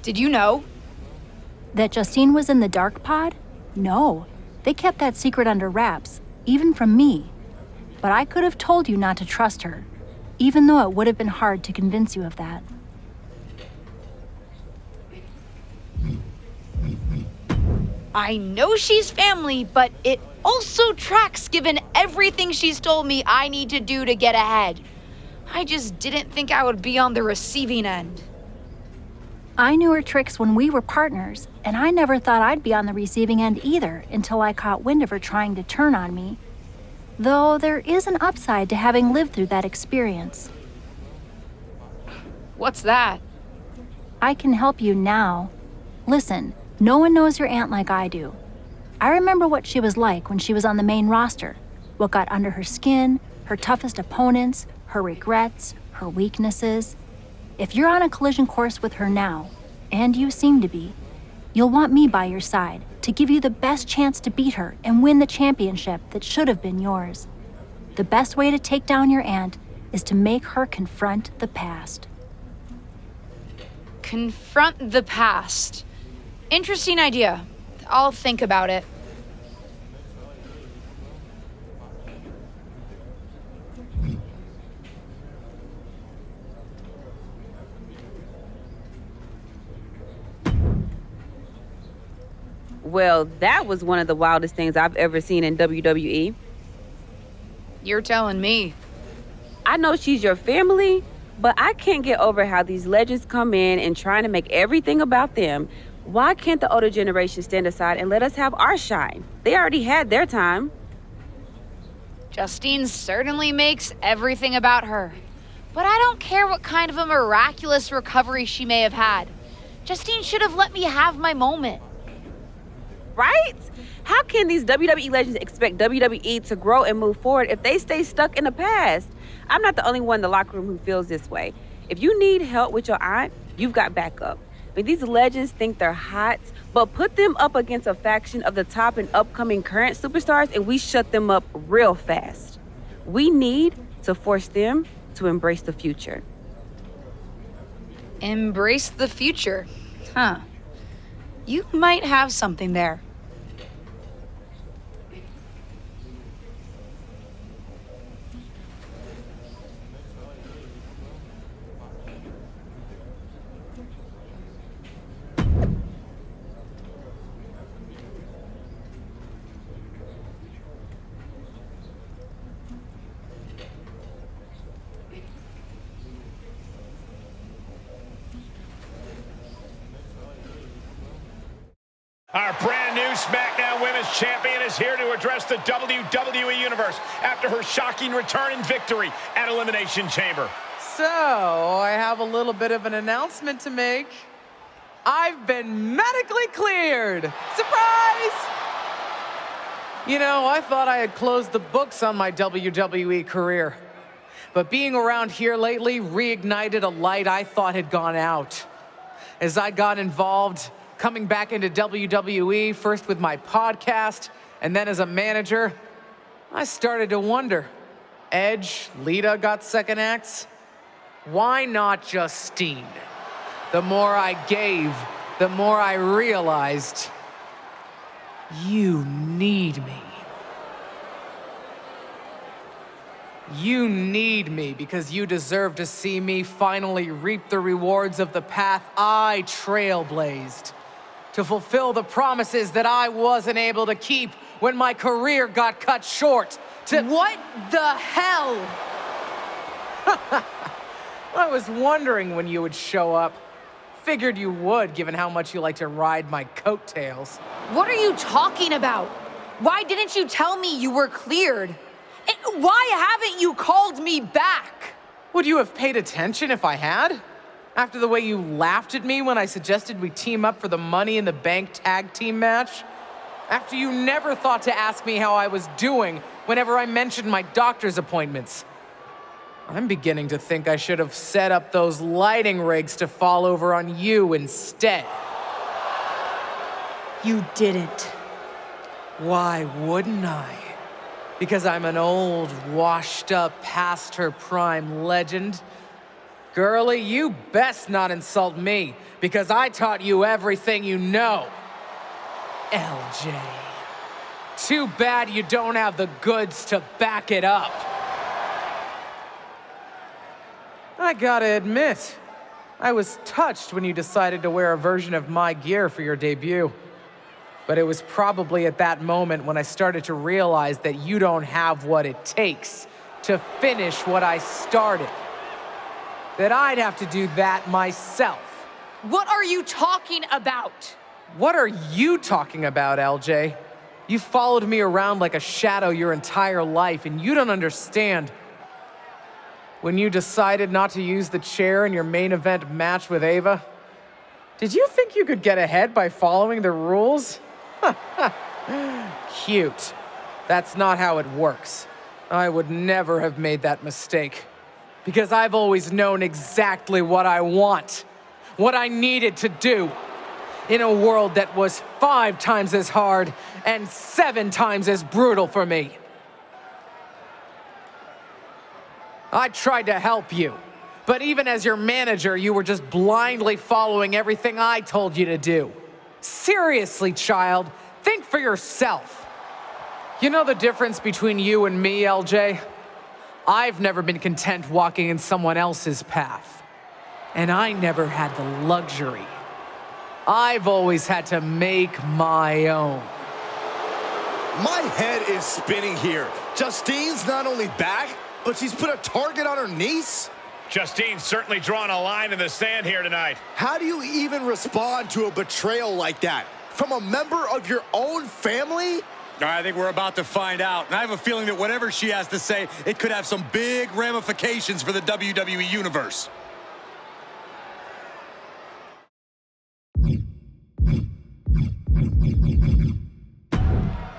Did you know? That Justine was in the dark pod? No. They kept that secret under wraps, even from me. But I could have told you not to trust her, even though it would have been hard to convince you of that. I know she's family, but it also tracks given everything she's told me I need to do to get ahead. I just didn't think I would be on the receiving end. I knew her tricks when we were partners, and I never thought I'd be on the receiving end either until I caught wind of her trying to turn on me. Though there is an upside to having lived through that experience. What's that? I can help you now. Listen, no one knows your aunt like I do. I remember what she was like when she was on the main roster, what got under her skin, her toughest opponents, her regrets, her weaknesses. If you're on a collision course with her now, and you seem to be, you'll want me by your side to give you the best chance to beat her and win the championship that should have been yours. The best way to take down your aunt is to make her confront the past. Confront the past. Interesting idea. I'll think about it. Well, that was one of the wildest things I've ever seen in WWE. You're telling me. I know she's your family, but I can't get over how these legends come in and trying to make everything about them. Why can't the older generation stand aside and let us have our shine? They already had their time. Justine certainly makes everything about her. But I don't care what kind of a miraculous recovery she may have had. Justine should have let me have my moment. Right? How can these WWE legends expect WWE to grow and move forward if they stay stuck in the past? I'm not the only one in the locker room who feels this way. If you need help with your aunt, you've got backup. But these legends think they're hot, but put them up against a faction of the top and upcoming current superstars and we shut them up real fast. We need to force them to embrace the future. Embrace the future? Huh. You might have something there. Our brand new SmackDown Women's Champion is here to address the WWE Universe after her shocking return and victory at Elimination Chamber. So, I have a little bit of an announcement to make. I've been medically cleared! Surprise! You know, I thought I had closed the books on my WWE career. But being around here lately reignited a light I thought had gone out. As I got involved, coming back into WWE, first with my podcast, and then as a manager, I started to wonder. Edge, Lita got second acts. Why not Justine? The more I gave, the more I realized, you need me. You need me because you deserve to see me finally reap the rewards of the path I trailblazed, to fulfill the promises that I wasn't able to keep when my career got cut short, to— What the hell? I was wondering when you would show up. Figured you would, given how much you like to ride my coattails. What are you talking about? Why didn't you tell me you were cleared? And why haven't you called me back? Would you have paid attention if I had? After the way you laughed at me when I suggested we team up for the Money in the Bank tag team match? After you never thought to ask me how I was doing whenever I mentioned my doctor's appointments? I'm beginning to think I should have set up those lighting rigs to fall over on you instead. You didn't. Why wouldn't I? Because I'm an old, washed-up, past-her-prime legend. Girlie, you best not insult me, because I taught you everything you know. LJ. Too bad you don't have the goods to back it up. I gotta admit, I was touched when you decided to wear a version of my gear for your debut. But it was probably at that moment when I started to realize that you don't have what it takes to finish what I started. That I'd have to do that myself. What are you talking about? What are you talking about, LJ? You followed me around like a shadow your entire life, and you don't understand. When you decided not to use the chair in your main event match with Ava, did you think you could get ahead by following the rules? Cute. That's not how it works. I would never have made that mistake. Because I've always known exactly what I want. What I needed to do. In a world that was 5 times as hard and 7 times as brutal for me. I tried to help you. But even as your manager, you were just blindly following everything I told you to do. Seriously, child, think for yourself. You know the difference between you and me, LJ? I've never been content walking in someone else's path. And I never had the luxury. I've always had to make my own. My head is spinning here. Justine's not only back, but she's put a target on her niece? Justine's certainly drawn a line in the sand here tonight. How do you even respond to a betrayal like that? From a member of your own family? I think we're about to find out. And I have a feeling that whatever she has to say, it could have some big ramifications for the WWE Universe.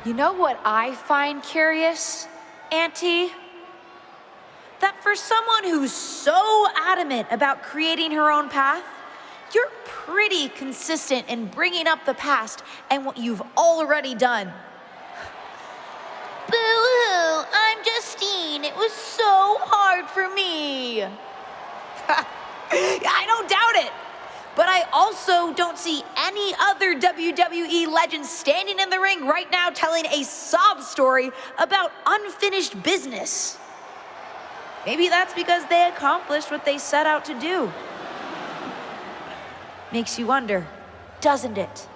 You know what I find curious, Auntie? That for someone who's so adamant about creating her own path, you're pretty consistent in bringing up the past and what you've already done. Boo-hoo, I'm Justine. It was so hard for me. I don't doubt it. But I also don't see any other WWE legends standing in the ring right now telling a sob story about unfinished business. Maybe that's because they accomplished what they set out to do. Makes you wonder, doesn't it?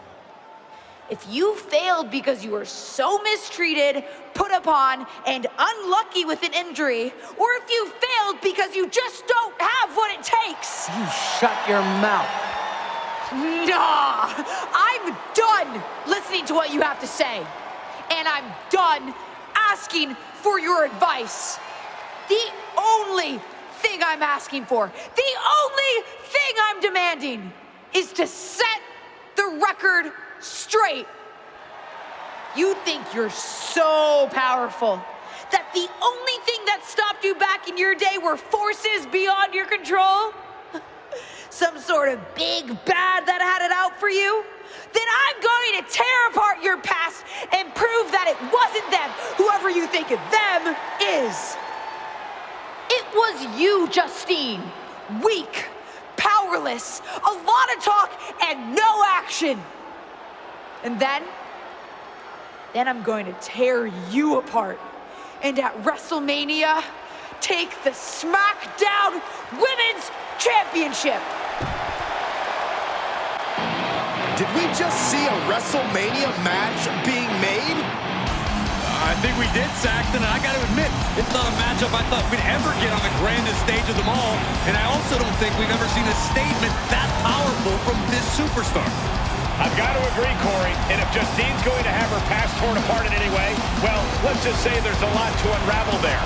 If you failed because you were so mistreated, put upon, and unlucky with an injury, or if you failed because you just don't have what it takes. You shut your mouth. Nah, I'm done listening to what you have to say. And I'm done asking for your advice. The only thing I'm asking for, the only thing I'm demanding is to set the record straight. You think you're so powerful that the only thing that stopped you back in your day were forces beyond your control? Some sort of big bad that had it out for you? Then I'm going to tear apart your past and prove that it wasn't them, whoever you think of them is. It was you, Justine. Weak, powerless, a lot of talk and no action. And then I'm going to tear you apart. And at WrestleMania, take the SmackDown Women's Championship. Did we just see a WrestleMania match being made? I think we did, Saxton, and I got to admit, it's not a matchup I thought we'd ever get on the grandest stage of them all, and I also don't think we've ever seen a statement that powerful from this superstar. I've got to agree, Corey, and if Justine's going to have her past torn apart in any way, well, let's just say there's a lot to unravel there.